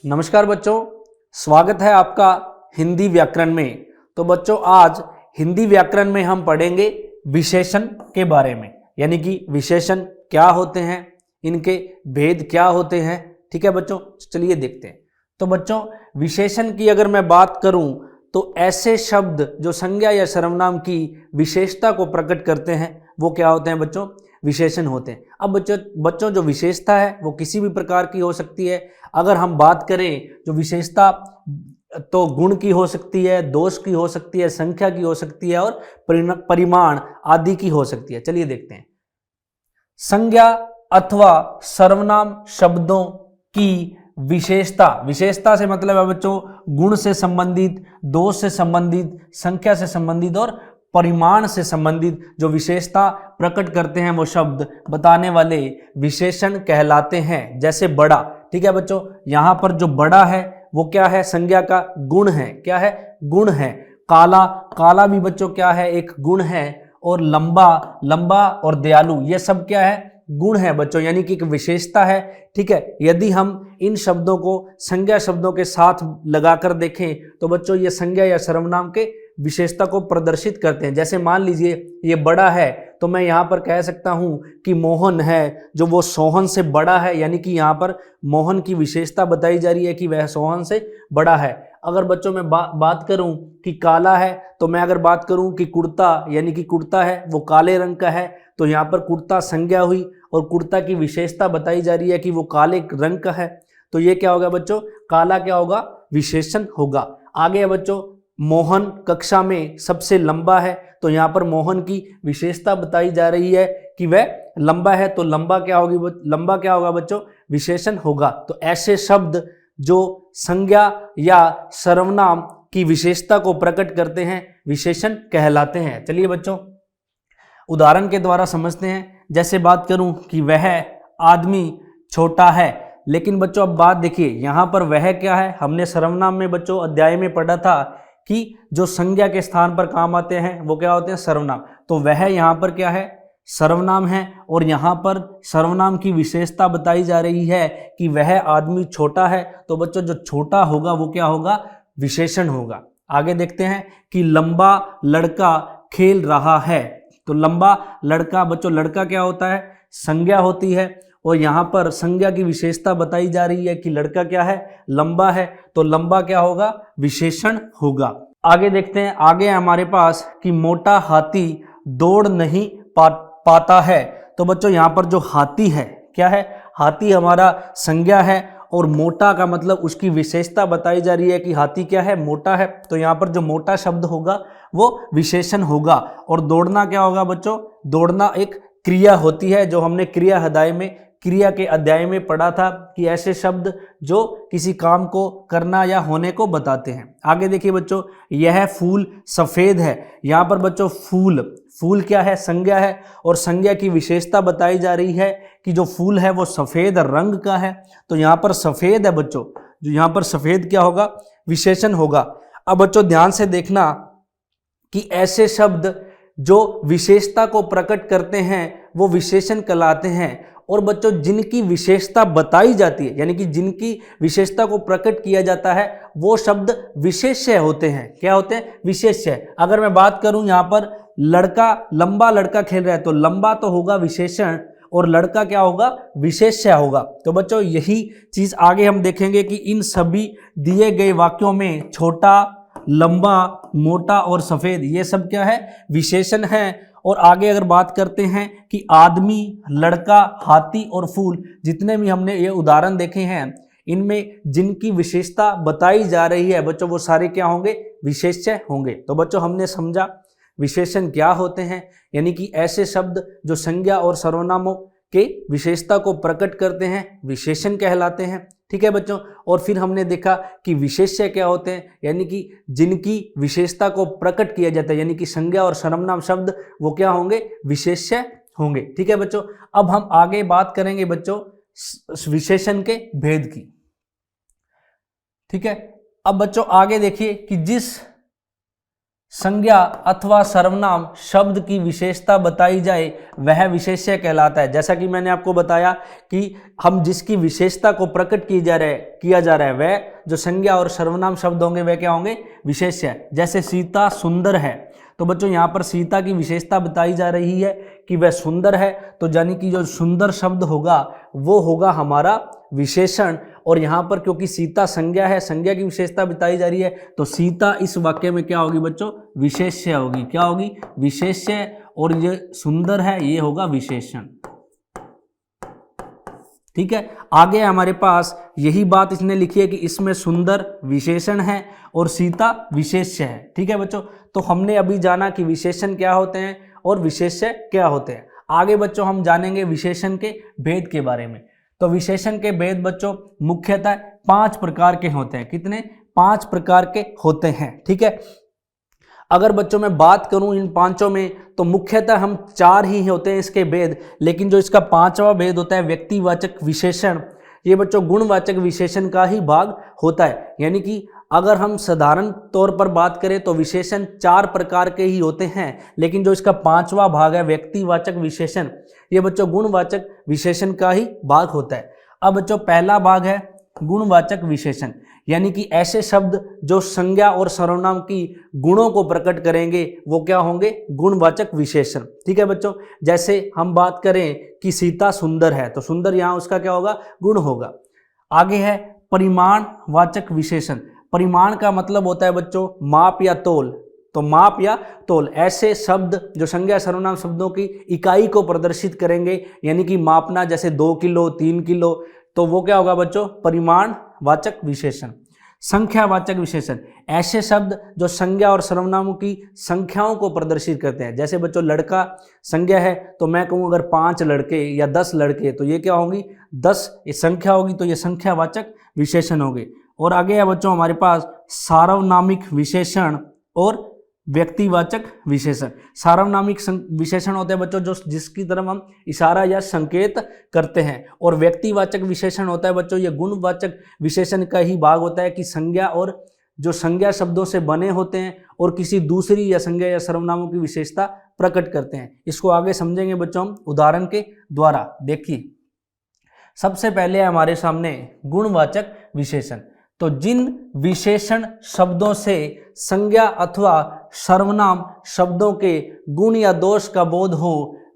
नमस्कार बच्चों, स्वागत है आपका हिंदी व्याकरण में। तो बच्चों आज हिंदी व्याकरण में हम पढ़ेंगे विशेषण के बारे में, यानी कि विशेषण क्या होते हैं, इनके भेद क्या होते हैं। ठीक है बच्चों, चलिए देखते हैं। तो बच्चों विशेषण की अगर मैं बात करूं तो ऐसे शब्द जो संज्ञा या सर्वनाम की विशेषता को प्रकट करते हैं वो क्या होते हैं बच्चों, विशेषण होते हैं। अब बच्चों जो विशेषता है वो किसी भी प्रकार की हो सकती है। अगर हम बात करें जो विशेषता तो गुण की हो सकती है, दोष की हो सकती है, संख्या की हो सकती है और परिमाण आदि की हो सकती है। चलिए देखते हैं। संज्ञा अथवा सर्वनाम शब्दों की विशेषता, विशेषता से मतलब है बच्चों गुण से संबंधित, दोष से संबंधित, संख्या से संबंधित और परिमाण से संबंधित जो विशेषता प्रकट करते हैं वो शब्द बताने वाले विशेषण कहलाते हैं। जैसे बड़ा, ठीक है बच्चों, यहां पर जो बड़ा है वो क्या है, संज्ञा का गुण है। क्या है, गुण है। काला, काला भी बच्चों क्या है, एक गुण है। और लंबा, लंबा और दयालु ये सब क्या है, गुण है बच्चों, यानी कि एक विशेषता है। ठीक है, यदि हम इन शब्दों को संज्ञा शब्दों के साथ लगाकर देखें तो बच्चों ये संज्ञा या सर्वनाम के विशेषता को प्रदर्शित करते हैं। जैसे मान लीजिए ये बड़ा है तो मैं यहाँ पर कह सकता हूँ कि मोहन है जो वो सोहन से बड़ा है, यानी कि यहाँ पर मोहन की विशेषता बताई जा रही है कि वह सोहन से बड़ा है। अगर बच्चों मैं बात करूं कि काला है तो मैं अगर बात करूं कि कुर्ता, यानी कि कुर्ता है वो काले रंग का है, तो यहाँ पर कुर्ता संज्ञा हुई और कुर्ता की विशेषता बताई जा रही है कि वो काले रंग का है। तो ये क्या होगा बच्चों, काला क्या होगा, विशेषण होगा। आगे है बच्चों, मोहन कक्षा में सबसे लंबा है, तो यहाँ पर मोहन की विशेषता बताई जा रही है कि वह लंबा है, तो लंबा क्या होगी, लंबा क्या होगा बच्चों, विशेषण होगा। तो ऐसे शब्द जो संज्ञा या सर्वनाम की विशेषता को प्रकट करते हैं विशेषण कहलाते हैं। चलिए बच्चों उदाहरण के द्वारा समझते हैं। जैसे बात करूं कि वह आदमी छोटा है, लेकिन बच्चों अब बात देखिए, यहां पर वह क्या है, हमने सर्वनाम में बच्चों अध्याय में पढ़ा था कि जो संज्ञा के स्थान पर काम आते हैं वो क्या होते हैं, सर्वनाम। तो वह यहां पर क्या है, सर्वनाम है, और यहां पर सर्वनाम की विशेषता बताई जा रही है कि वह आदमी छोटा है। तो बच्चों जो छोटा होगा वो क्या होगा, विशेषण होगा। आगे देखते हैं कि लंबा लड़का खेल रहा है। तो लंबा लड़का बच्चों, लड़का क्या होता है, संज्ञा होती है, और यहां पर संज्ञा की विशेषता बताई जा रही है कि लड़का क्या है, लंबा है, तो लंबा क्या होगा, विशेषण होगा। आगे देखते हैं, आगे हमारे पास कि मोटा हाथी दौड़ नहीं पाता है। तो बच्चों यहां पर जो हाथी है क्या है, हाथी हमारा संज्ञा है, और मोटा का मतलब उसकी विशेषता बताई जा रही है कि हाथी क्या है, मोटा है। तो यहां पर जो मोटा शब्द होगा वो विशेषण होगा। और दौड़ना क्या होगा बच्चों, दौड़ना एक क्रिया होती है, जो हमने क्रिया के अध्याय में पढ़ा था कि ऐसे शब्द जो किसी काम को करना या होने को बताते हैं। आगे देखिए बच्चों, यह फूल सफेद है। यहाँ पर बच्चों फूल, फूल क्या है, संज्ञा है, और संज्ञा की विशेषता बताई जा रही है कि जो फूल है वो सफेद रंग का है। तो यहाँ पर सफेद है बच्चों, जो यहाँ पर सफेद क्या होगा, विशेषण होगा। अब बच्चों ध्यान से देखना कि ऐसे शब्द जो विशेषता को प्रकट करते हैं वो विशेषण कहलाते हैं, और बच्चों जिनकी विशेषता बताई जाती है, यानी कि जिनकी विशेषता को प्रकट किया जाता है वो शब्द विशेष्य होते हैं। क्या होते हैं, विशेष्य। अगर मैं बात करूं यहाँ पर लड़का, लंबा लड़का खेल रहा है, तो लंबा तो होगा विशेषण और लड़का क्या होगा, विशेष्य होगा। तो बच्चों यही चीज आगे हम देखेंगे कि इन सभी दिए गए वाक्यों में छोटा, लंबा, मोटा और सफेद ये सब क्या है, विशेषण है। और आगे अगर बात करते हैं कि आदमी, लड़का, हाथी और फूल, जितने भी हमने ये उदाहरण देखे हैं इनमें जिनकी विशेषता बताई जा रही है बच्चों वो सारे क्या होंगे, विशेष्य होंगे। तो बच्चों हमने समझा विशेषण क्या होते हैं, यानी कि ऐसे शब्द जो संज्ञा और सर्वनामों के विशेषता को प्रकट करते हैं विशेषण कहलाते हैं। ठीक है बच्चों, और फिर हमने देखा कि विशेष्य क्या होते हैं, यानी कि जिनकी विशेषता को प्रकट किया जाता है, यानी कि संज्ञा और सर्वनाम शब्द वो क्या होंगे, विशेष्य होंगे। ठीक है बच्चों, अब हम आगे बात करेंगे बच्चों विशेषण के भेद की। ठीक है, अब बच्चों आगे देखिए कि जिस संज्ञा अथवा सर्वनाम शब्द की विशेषता बताई जाए वह विशेष्य कहलाता है। जैसा कि मैंने आपको बताया कि हम जिसकी विशेषता को प्रकट किया जा रहा है वह जो संज्ञा और सर्वनाम शब्द होंगे वह क्या होंगे, विशेष्य। जैसे सीता सुंदर है, तो बच्चों यहाँ पर सीता की विशेषता बताई जा रही है कि वह सुंदर है, तो यानी कि जो सुंदर शब्द होगा वो होगा हमारा विशेषण। और यहाँ पर क्योंकि सीता संज्ञा है, संज्ञा की विशेषता बताई जा रही है, तो सीता इस वाक्य में क्या होगी बच्चों, विशेष्य होगी। क्या होगी, विशेष्य। और ये सुंदर है, ये होगा विशेषण। ठीक है, आगे हमारे पास यही बात इसने लिखी है कि इसमें सुंदर विशेषण है और सीता विशेष्य है। ठीक है बच्चों, तो हमने अभी जाना कि विशेषण क्या होते हैं और विशेष्य क्या होते हैं। आगे बच्चों हम जानेंगे विशेषण के भेद के बारे में। तो विशेषण के भेद बच्चों मुख्यतः 5 प्रकार के होते हैं। कितने, 5 प्रकार के होते हैं। ठीक है, अगर बच्चों मैं बात करूं इन पांचों में, तो मुख्यतः हम 4 ही होते हैं इसके भेद, लेकिन जो इसका 5वां भेद होता है व्यक्तिवाचक विशेषण, ये बच्चों गुणवाचक विशेषण का ही भाग होता है। यानी कि अगर हम साधारण तौर पर बात करें तो विशेषण 4 प्रकार के ही होते हैं, लेकिन जो इसका 5वां भाग है व्यक्तिवाचक विशेषण, ये बच्चों गुणवाचक विशेषण का ही भाग होता है। अब बच्चों पहला भाग है गुणवाचक विशेषण, यानी कि ऐसे शब्द जो संज्ञा और सर्वनाम की गुणों को प्रकट करेंगे वो क्या होंगे, गुणवाचक विशेषण। ठीक है बच्चों, जैसे हम बात करें कि सीता सुंदर है, तो सुंदर यहाँ उसका क्या होगा, गुण होगा। आगे है परिमाणवाचक विशेषण। परिमाण का मतलब होता है बच्चों माप या तोल, तो माप या तोल, ऐसे शब्द जो संज्ञा सर्वनाम शब्दों की इकाई को प्रदर्शित करेंगे, यानी कि मापना, जैसे 2 किलो 3 किलो, तो वो क्या होगा बच्चों, परिमाणवाचक विशेषण। संख्यावाचक विशेषण, ऐसे शब्द जो संज्ञा और सर्वनामों की संख्याओं को प्रदर्शित करते हैं। जैसे बच्चों लड़का संज्ञा है, तो मैं कहूँ अगर 5 लड़के या 10 लड़के, तो ये क्या होगी, 10 ये संख्या होगी, तो ये संख्यावाचक विशेषण होगी। और आगे है बच्चों हमारे पास सार्वनामिक विशेषण और व्यक्तिवाचक विशेषण। सार्वनामिक विशेषण होते हैं बच्चों जो जिसकी तरफ हम इशारा या संकेत करते हैं, और व्यक्तिवाचक विशेषण होता है बच्चों ये गुणवाचक विशेषण का ही भाग होता है कि संज्ञा और जो संज्ञा शब्दों से बने होते हैं और किसी दूसरी या संज्ञा या सर्वनामों की विशेषता प्रकट करते हैं। इसको आगे समझेंगे बच्चों हम उदाहरण के द्वारा। देखिए सबसे पहले है हमारे सामने गुणवाचक विशेषण। तो जिन विशेषण शब्दों से संज्ञा अथवा सर्वनाम शब्दों के गुण या दोष का बोध हो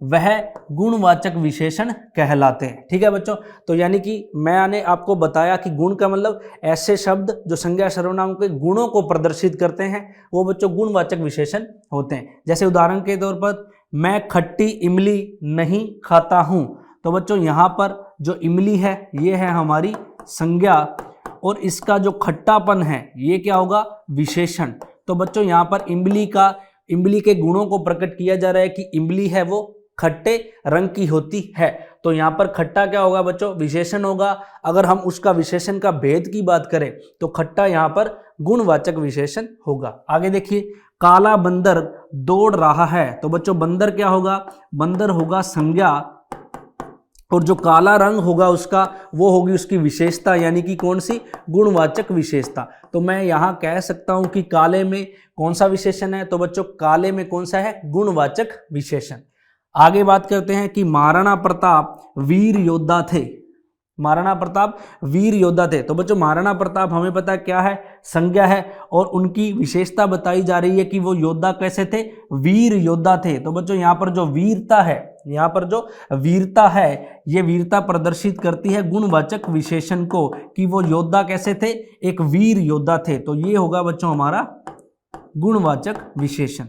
वह गुणवाचक विशेषण कहलाते हैं। ठीक है बच्चों, तो यानी कि मैंने आपको बताया कि गुण का मतलब ऐसे शब्द जो संज्ञा सर्वनाम के गुणों को प्रदर्शित करते हैं वो बच्चों गुणवाचक विशेषण होते हैं। जैसे उदाहरण के तौर पर मैं खट्टी इमली नहीं खाता हूं, तो बच्चों यहाँ पर जो इमली है ये है हमारी संज्ञा और इसका जो खट्टापन है ये क्या होगा, विशेषण। तो बच्चों यहाँ पर इमली के गुणों को प्रकट किया जा रहा है कि इमली है वो खट्टे रंग की होती है, तो यहाँ पर खट्टा क्या होगा बच्चों, विशेषण होगा। अगर हम उसका विशेषण का भेद की बात करें तो खट्टा यहाँ पर गुणवाचक विशेषण होगा। आगे देखिए काला बंदर दौड़ रहा है, तो बच्चों बंदर क्या होगा, बंदर होगा संज्ञा और जो काला रंग होगा उसका वो होगी उसकी विशेषता, यानी कि कौन सी, गुणवाचक विशेषता। तो मैं यहाँ कह सकता हूँ कि काले में कौन सा विशेषण है, तो बच्चों काले में कौन सा है, गुणवाचक विशेषण। आगे बात करते हैं कि महाराणा प्रताप वीर योद्धा थे। महाराणा प्रताप वीर योद्धा थे, तो बच्चों महाराणा प्रताप हमें पता क्या है, संज्ञा है और उनकी विशेषता बताई जा रही है कि वो योद्धा कैसे थे, वीर योद्धा थे। तो बच्चों यहाँ पर जो वीरता है, यहाँ पर जो वीरता है ये वीरता प्रदर्शित करती है गुणवाचक विशेषण को कि वो योद्धा कैसे थे, एक वीर योद्धा थे। तो ये होगा बच्चों हमारा गुणवाचक विशेषण।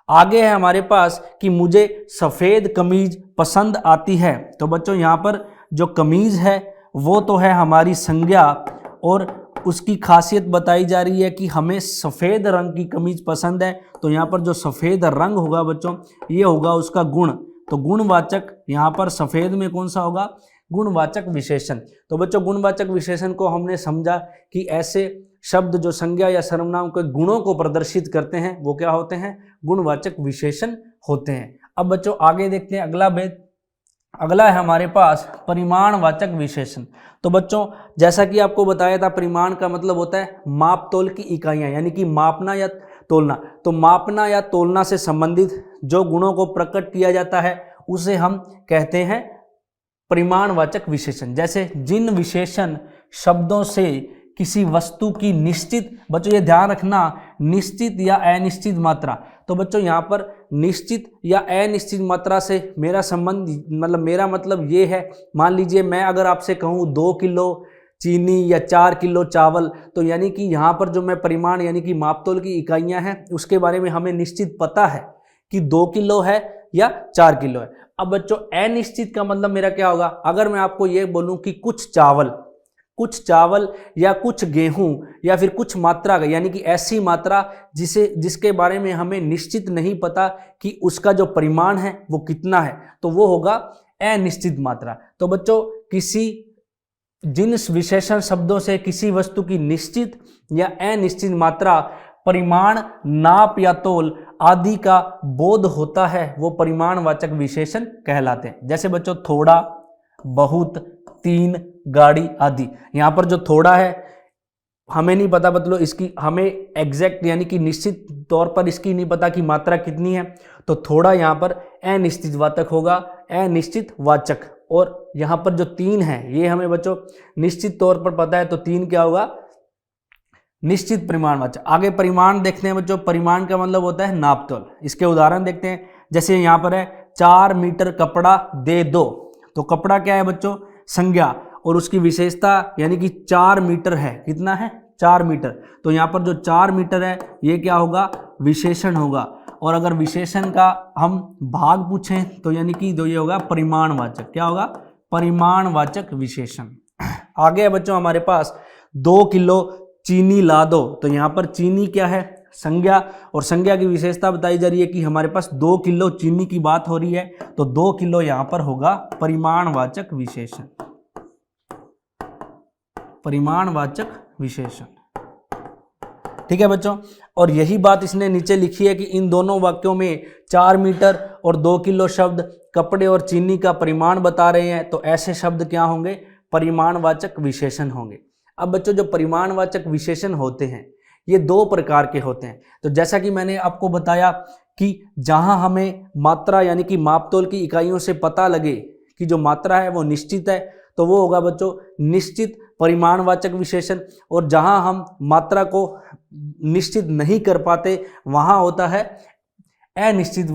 आगे है हमारे पास कि मुझे सफेद कमीज पसंद आती है, तो बच्चों यहाँ पर जो कमीज है वो तो है हमारी संज्ञा और उसकी खासियत बताई जा रही है कि हमें सफ़ेद रंग की कमीज पसंद है, तो यहाँ पर जो सफ़ेद रंग होगा बच्चों ये होगा उसका गुण। तो गुणवाचक यहाँ पर सफ़ेद में कौन सा होगा, गुणवाचक विशेषण। तो बच्चों गुणवाचक विशेषण को हमने समझा कि ऐसे शब्द जो संज्ञा या सर्वनाम के गुणों को प्रदर्शित करते हैं वो क्या होते हैं, गुणवाचक विशेषण होते हैं। अब बच्चों आगे देखते हैं अगला भेद। अगला है हमारे पास परिमाणवाचक विशेषण। तो बच्चों जैसा कि आपको बताया था परिमाण का मतलब होता है माप तोल की इकाइयां, यानी कि मापना या तोलना। तो मापना या तोलना से संबंधित जो गुणों को प्रकट किया जाता है उसे हम कहते हैं परिमाणवाचक विशेषण। जैसे जिन विशेषण शब्दों से किसी वस्तु की निश्चित, बच्चों ये ध्यान रखना, निश्चित या अनिश्चित मात्रा। तो बच्चों यहाँ पर निश्चित या अनिश्चित मात्रा से मेरा संबंध, मतलब मेरा मतलब ये है, मान लीजिए मैं अगर आपसे कहूँ 2 किलो चीनी या 4 किलो चावल, तो यानी कि यहाँ पर जो मैं परिमाण यानी कि मापतोल की इकाइयाँ हैं उसके बारे में हमें निश्चित पता है कि 2 किलो है या 4 किलो है। अब बच्चों अनिश्चित का मतलब मेरा क्या होगा, अगर मैं आपको ये बोलूँ कि कुछ चावल या कुछ गेहूं या फिर कुछ मात्रा, यानी कि ऐसी मात्रा जिसके बारे में हमें निश्चित नहीं पता कि उसका जो परिमाण है वो कितना है, तो वो होगा अनिश्चित मात्रा। तो बच्चों जिन विशेषण शब्दों से किसी वस्तु की निश्चित या अनिश्चित मात्रा, परिमाण, नाप या तोल आदि का बोध होता है वो परिमाणवाचक विशेषण कहलाते हैं। जैसे बच्चों थोड़ा, बहुत, 3, गाड़ी आदि। यहाँ पर जो थोड़ा है हमें नहीं पता, मतलब इसकी हमें एग्जैक्ट यानी कि निश्चित तौर पर इसकी नहीं पता कि मात्रा कितनी है, तो थोड़ा यहाँ पर अनिश्चित वाचक होगा, अनिश्चित वाचक। और यहाँ पर जो 3 है ये हमें बच्चों निश्चित तौर पर पता है, तो 3 क्या होगा, निश्चित परिमाणवाचक। आगे परिमाण देखते हैं बच्चों, परिमाण का मतलब होता है नापतोल। इसके उदाहरण देखते हैं, जैसे यहाँ पर है 4 मीटर कपड़ा दे दो, तो कपड़ा क्या है बच्चों, संज्ञा, और उसकी विशेषता यानी कि 4 मीटर है, कितना है 4 मीटर, तो यहाँ पर जो 4 मीटर है ये क्या होगा, विशेषण होगा। और अगर विशेषण का हम भाग पूछें तो यानी कि जो ये होगा परिमाणवाचक, क्या होगा, परिमाणवाचक विशेषण। आगे है बच्चों हमारे पास 2 किलो चीनी ला दो, तो यहाँ पर चीनी क्या है, संज्ञा, और संज्ञा की विशेषता बताई जा रही है कि हमारे पास 2 किलो चीनी की बात हो रही है, तो 2 किलो यहाँ पर होगा परिमाणवाचक विशेषण, परिमाणवाचक विशेषण। ठीक है बच्चों, और यही बात इसने नीचे लिखी है कि इन दोनों वाक्यों में 4 मीटर और 2 किलो शब्द कपड़े और चीनी का परिमाण बता रहे हैं, तो ऐसे शब्द क्या होंगे, परिमाणवाचक विशेषण होंगे। अब बच्चों जो परिमाणवाचक विशेषण होते हैं ये 2 प्रकार के होते हैं। तो जैसा कि मैंने आपको बताया कि जहां हमें मात्रा यानी कि मापतोल की इकाइयों से पता लगे कि जो मात्रा है वो निश्चित है, तो वो होगा बच्चों निश्चित परिमाणवाचक विशेषण, और जहां हम मात्रा को निश्चित नहीं कर पाते वहां होता है अनिश्चित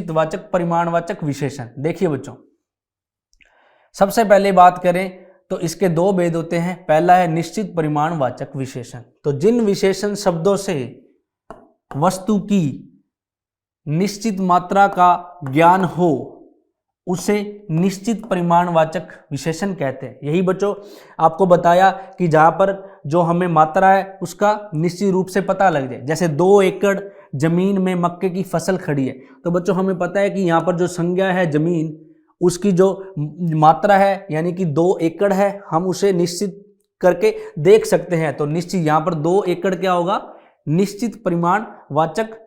वाचक परिमाणवाचक विशेषण। देखिए बच्चों, सबसे पहले बात करें तो इसके 2 भेद होते हैं। पहला है निश्चित परिमाणवाचक विशेषण, तो जिन विशेषण शब्दों से वस्तु की निश्चित मात्रा का ज्ञान हो उसे निश्चित परिमाणवाचक विशेषण कहते हैं। यही बच्चों आपको बताया कि जहां पर जो हमें मात्रा है उसका निश्चित रूप से पता लग जाए। जैसे 2 एकड़ जमीन में मक्के की फसल खड़ी है, तो बच्चों हमें पता है कि यहाँ पर जो संज्ञा है जमीन, उसकी जो मात्रा है यानी कि 2 एकड़ है, हम उसे निश्चित करके देख सकते हैं। तो निश्चित यहाँ पर 2 एकड़ क्या होगा, निश्चित परिमाणवाचक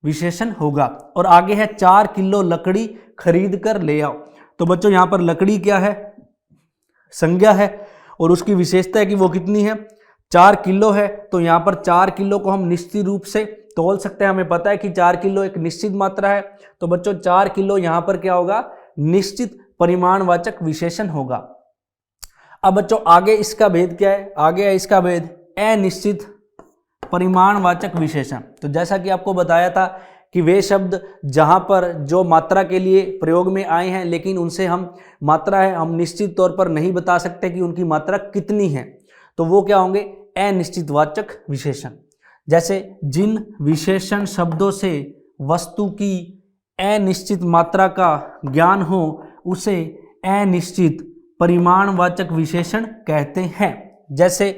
विशेषण होगा। और आगे है 4 किलो लकड़ी खरीद कर ले आओ, तो बच्चों यहाँ पर लकड़ी क्या है, संज्ञा है, और उसकी विशेषता है कि वो कितनी है, 4 किलो है। तो यहाँ पर 4 किलो को हम निश्चित रूप से तोल सकते हैं, हमें पता है कि 4 किलो एक निश्चित मात्रा है, तो बच्चों 4 किलो यहाँ पर क्या होगा, निश्चित परिमाणवाचक विशेषण होगा। अब बच्चों आगे इसका भेद क्या है, आगे है इसका भेद अनिश्चित परिमाणवाचक विशेषण। तो जैसा कि आपको बताया था कि वे शब्द जहां पर जो मात्रा के लिए प्रयोग में आए हैं लेकिन उनसे हम मात्रा है हम निश्चित तौर पर नहीं बता सकते कि उनकी मात्रा कितनी है, तो वो क्या होंगे, अनिश्चितवाचक विशेषण। जैसे जिन विशेषण शब्दों से वस्तु की अनिश्चित मात्रा का ज्ञान हो उसे अनिश्चित परिमाणवाचक विशेषण कहते हैं। जैसे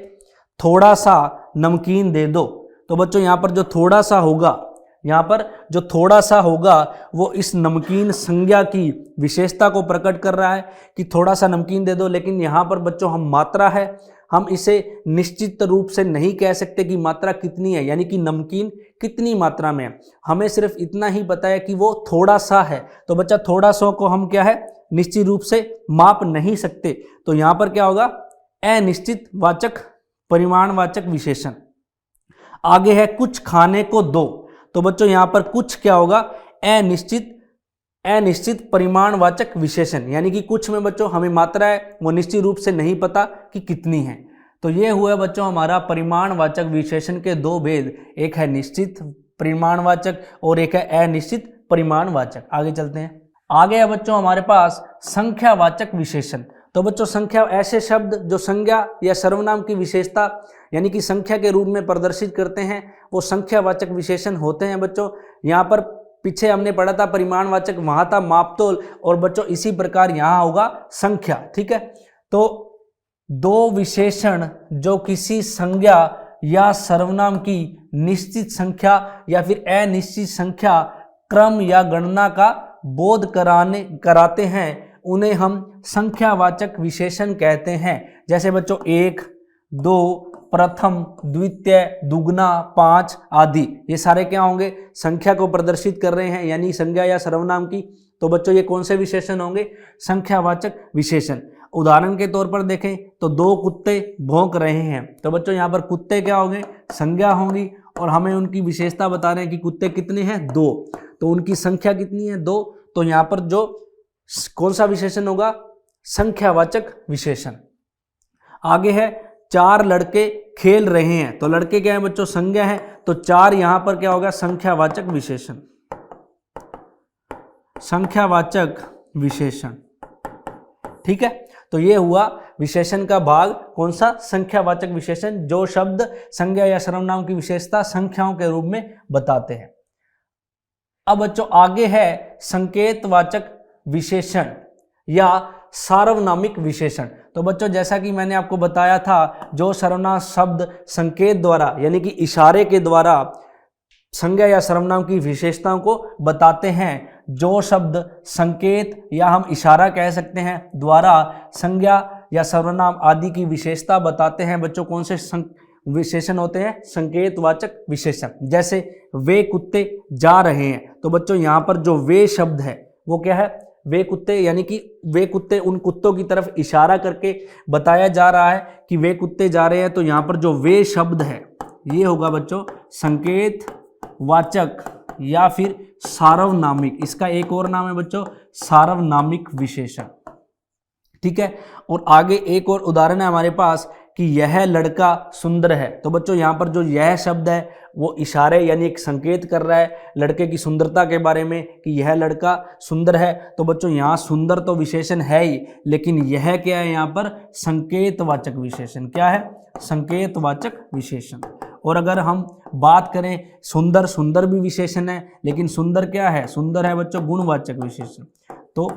थोड़ा सा नमकीन दे दो, तो बच्चों यहाँ पर जो थोड़ा सा होगा, यहाँ पर जो थोड़ा सा होगा वो इस नमकीन संज्ञा की विशेषता को प्रकट कर रहा है कि थोड़ा सा नमकीन दे दो। लेकिन यहाँ पर बच्चों हम मात्रा है, हम इसे निश्चित रूप से नहीं कह सकते कि मात्रा कितनी है, यानी कि नमकीन कितनी मात्रा में है, हमें सिर्फ इतना ही पता है कि वो थोड़ा सा है। तो बच्चा थोड़ा सा को हम क्या है, निश्चित रूप से माप नहीं सकते, तो यहाँ पर क्या होगा, अनिश्चित वाचक परिमाणवाचक विशेषण। आगे है कुछ खाने को दो, तो बच्चों यहां पर कुछ क्या होगा, अनिश्चित परिमाणवाचक विशेषण, यानी कि कुछ में बच्चों हमें मात्रा है वो निश्चित रूप से नहीं पता कि कितनी है। तो ये हुआ बच्चों हमारा परिमाणवाचक विशेषण के दो भेद, एक है निश्चित परिमाणवाचक और एक है अनिश्चित परिमाणवाचक। आगे चलते हैं। आगे है बच्चों हमारे पास संख्यावाचक विशेषण। तो बच्चों संख्या ऐसे शब्द जो संज्ञा या सर्वनाम की विशेषता यानी कि संख्या के रूप में प्रदर्शित करते हैं वो संख्यावाचक विशेषण होते हैं। बच्चों यहाँ पर पीछे हमने पढ़ा था परिमाणवाचक, वहां था मापतोल, और बच्चों इसी प्रकार यहाँ होगा संख्या। ठीक है, तो दो विशेषण जो किसी संज्ञा या सर्वनाम की निश्चित संख्या या फिर अनिश्चित संख्या क्रम या गणना का बोध कराते हैं उन्हें हम संख्यावाचक विशेषण कहते हैं। जैसे बच्चों 1, 2, प्रथम, द्वितीय, दुगना, 5 आदि, ये सारे क्या होंगे, संख्या को प्रदर्शित कर रहे हैं यानी संज्ञा या सर्वनाम की। तो बच्चों ये कौन से विशेषण होंगे, संख्यावाचक विशेषण। उदाहरण के तौर पर देखें तो 2 कुत्ते भौंक रहे हैं, तो बच्चों यहाँ पर कुत्ते क्या होंगे, संज्ञा होंगी, और हमें उनकी विशेषता बता रहे हैं कि कुत्ते कितने हैं, 2, तो उनकी संख्या कितनी है, 2, तो यहाँ पर जो कौन सा विशेषण होगा, संख्यावाचक विशेषण। आगे है 4 लड़के खेल रहे हैं, तो लड़के क्या है बच्चों, संज्ञा है, तो 4 यहां पर क्या होगा, संख्यावाचक विशेषण, संख्यावाचक विशेषण। ठीक है, तो ये हुआ विशेषण का भाग, कौन सा, संख्यावाचक विशेषण, जो शब्द संज्ञा या सर्वनाम की विशेषता संख्याओं के रूप में बताते हैं। अब बच्चों आगे है संकेतवाचक विशेषण या सार्वनामिक विशेषण। तो बच्चों जैसा कि मैंने आपको बताया था, जो सर्वनाम शब्द संकेत द्वारा यानी कि इशारे के द्वारा संज्ञा या सर्वनाम की विशेषताओं को बताते हैं, जो शब्द संकेत या हम इशारा कह सकते हैं द्वारा संज्ञा या सर्वनाम आदि की विशेषता बताते हैं, बच्चों कौन से विशेषण होते हैं, संकेतवाचक विशेषण। जैसे वे कुत्ते जा रहे हैं, तो बच्चों यहाँ पर जो वे शब्द है वो क्या है, वे कुत्ते, यानी कि वे कुत्ते उन कुत्तों की तरफ इशारा करके बताया जा रहा है कि वे कुत्ते जा रहे हैं, तो यहाँ पर जो वे शब्द है ये होगा बच्चों संकेतवाचक या फिर सार्वनामिक। इसका एक और नाम है बच्चों सार्वनामिक विशेषण। ठीक है, और आगे एक और उदाहरण है हमारे पास कि यह लड़का सुंदर है, तो बच्चों यहाँ पर जो यह शब्द है वो इशारे यानी एक संकेत कर रहा है लड़के की सुंदरता के बारे में कि यह लड़का सुंदर है। तो बच्चों यहाँ सुंदर तो विशेषण है ही, लेकिन यह क्या है, यहाँ पर संकेतवाचक विशेषण। क्या है, संकेतवाचक विशेषण। और अगर हम बात करें सुंदर, सुंदर भी विशेषण है, लेकिन सुंदर क्या है, सुंदर है बच्चों गुणवाचक विशेषण। तो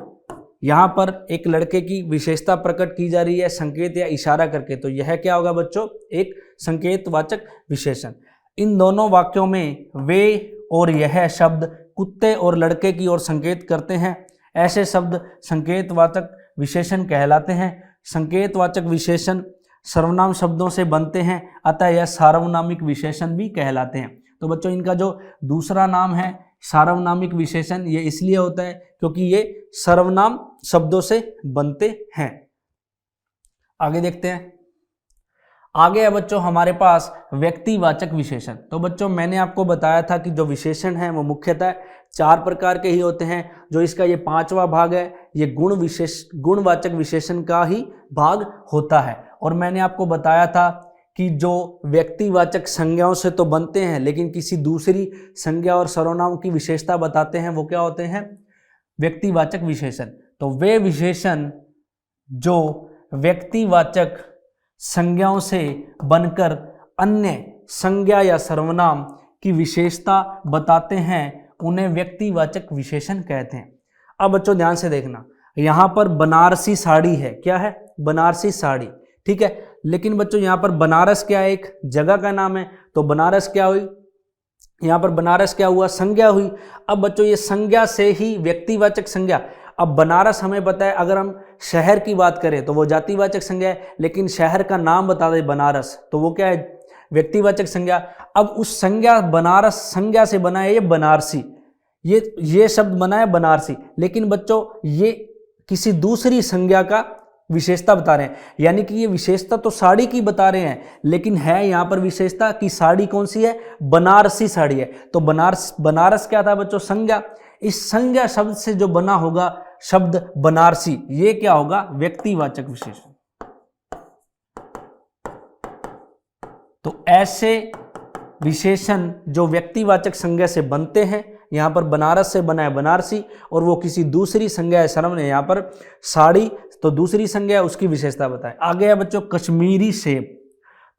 यहाँ पर एक लड़के की विशेषता प्रकट की जा रही है संकेत या इशारा करके, तो यह क्या होगा बच्चों, एक संकेतवाचक विशेषण। इन दोनों वाक्यों में वे और यह शब्द कुत्ते और लड़के की ओर संकेत करते हैं, ऐसे शब्द संकेतवाचक विशेषण कहलाते हैं। संकेतवाचक विशेषण सर्वनाम शब्दों से बनते हैं, अतः यह सार्वनामिक विशेषण भी कहलाते हैं। तो बच्चों इनका जो दूसरा नाम है सार्वनामिक विशेषण, ये इसलिए होता है क्योंकि ये सर्वनाम शब्दों से बनते हैं। आगे देखते हैं। आगे है बच्चों हमारे पास व्यक्तिवाचक विशेषण। तो बच्चों मैंने आपको बताया था कि जो विशेषण हैं वो मुख्यतः 4 प्रकार के ही होते हैं। जो इसका ये 5वां भाग है ये गुणवाचक विशेषण का ही भाग होता है। और मैंने आपको बताया था कि जो व्यक्तिवाचक संज्ञाओं से तो बनते हैं, लेकिन किसी दूसरी संज्ञा और सर्वनाम की विशेषता बताते हैं, वो क्या होते हैं, व्यक्तिवाचक विशेषण। तो वे विशेषण जो व्यक्तिवाचक संज्ञाओं से बनकर अन्य संज्ञा या सर्वनाम की विशेषता बताते हैं, उन्हें व्यक्तिवाचक विशेषण कहते हैं। अब बच्चों ध्यान से देखना, यहाँ पर बनारसी साड़ी है, क्या है, बनारसी साड़ी, ठीक है। लेकिन बच्चों यहाँ पर बनारस क्या है, एक जगह का नाम है, तो बनारस क्या हुई, यहाँ पर बनारस क्या हुआ, संज्ञा हुई। अब बच्चों ये संज्ञा से ही व्यक्तिवाचक संज्ञा, अब बनारस हमें पता है, अगर हम शहर की बात करें तो वो जातिवाचक संज्ञा है, लेकिन शहर का नाम बता दे बनारस तो वो क्या है, व्यक्तिवाचक संज्ञा। अब उस संज्ञा बनारस संज्ञा से बना है ये बनारसी, ये शब्द बना है बनारसी, लेकिन बच्चों ये किसी दूसरी संज्ञा का विशेषता बता रहे हैं, यानी कि ये विशेषता तो साड़ी की बता रहे हैं, लेकिन है यहाँ पर विशेषता कि साड़ी कौन सी है, बनारसी साड़ी है। तो बनारस क्या था बच्चों, संज्ञा। इस संज्ञा शब्द से जो बना होगा शब्द बनारसी, ये क्या होगा, व्यक्तिवाचक विशेषण। तो ऐसे विशेषण जो व्यक्तिवाचक संज्ञा से बनते हैं, यहाँ पर बनारस से बना है बनारसी, और वो किसी दूसरी संज्ञा है, शर्म ने यहाँ पर साड़ी, तो दूसरी संज्ञा उसकी विशेषता बताए। आगे है बच्चों कश्मीरी सेब।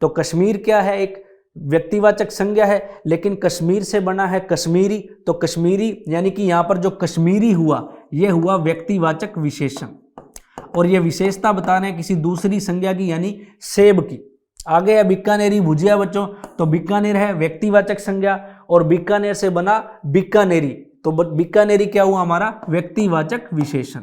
तो कश्मीर क्या है, एक व्यक्तिवाचक संज्ञा है, लेकिन कश्मीर से बना है कश्मीरी, तो कश्मीरी यानी कि यहाँ पर जो कश्मीरी हुआ ये हुआ व्यक्तिवाचक विशेषण, और ये विशेषता बता रहे हैं किसी दूसरी संज्ञा की, यानी सेब की। आगे है बीकानेरी भुजिया बच्चों। तो बीकानेर है व्यक्तिवाचक संज्ञा, और बीकानेर से बना बीकानेरी, तो बीकानेरी क्या हुआ हमारा, व्यक्तिवाचक विशेषण।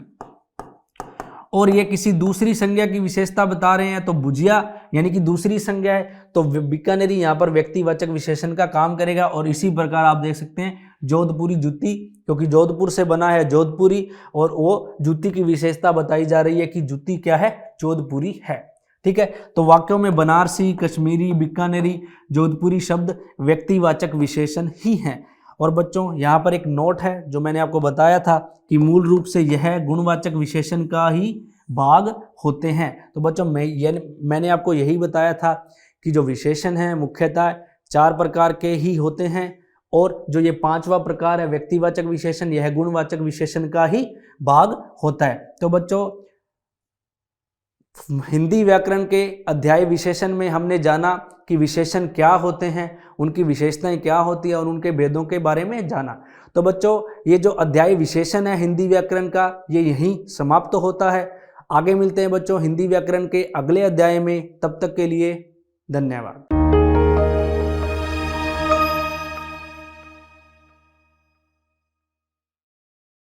और ये किसी दूसरी संज्ञा की विशेषता बता रहे हैं, तो भुजिया यानी कि दूसरी संज्ञा है, तो बीकानेरी यहाँ पर व्यक्तिवाचक विशेषण का काम करेगा। और इसी प्रकार आप देख सकते हैं जोधपुरी जूती, क्योंकि जोधपुर से बना है जोधपुरी, और वो जूती की विशेषता बताई जा रही है कि जूती क्या है, जोधपुरी है। ठीक है, तो वाक्यों में बनारसी, कश्मीरी, बीकानेरी, जोधपुरी शब्द व्यक्तिवाचक विशेषण ही हैं। और बच्चों यहाँ पर एक नोट है जो मैंने आपको बताया था कि मूल रूप से यह गुणवाचक विशेषण का ही भाग होते हैं। तो बच्चों मैंने आपको यही बताया था कि जो विशेषण हैं मुख्यतः 4 प्रकार के ही होते हैं, और जो ये 5वां प्रकार है व्यक्तिवाचक विशेषण, यह गुणवाचक विशेषण का ही भाग होता है। तो बच्चों हिंदी व्याकरण के अध्याय विशेषण में हमने जाना कि विशेषण क्या होते हैं, उनकी विशेषताएं क्या होती है, और उनके भेदों के बारे में जाना। तो बच्चों ये जो अध्याय विशेषण है हिंदी व्याकरण का, ये यहीं समाप्त होता है। आगे मिलते हैं बच्चों हिंदी व्याकरण के अगले अध्याय में, तब तक के लिए धन्यवाद।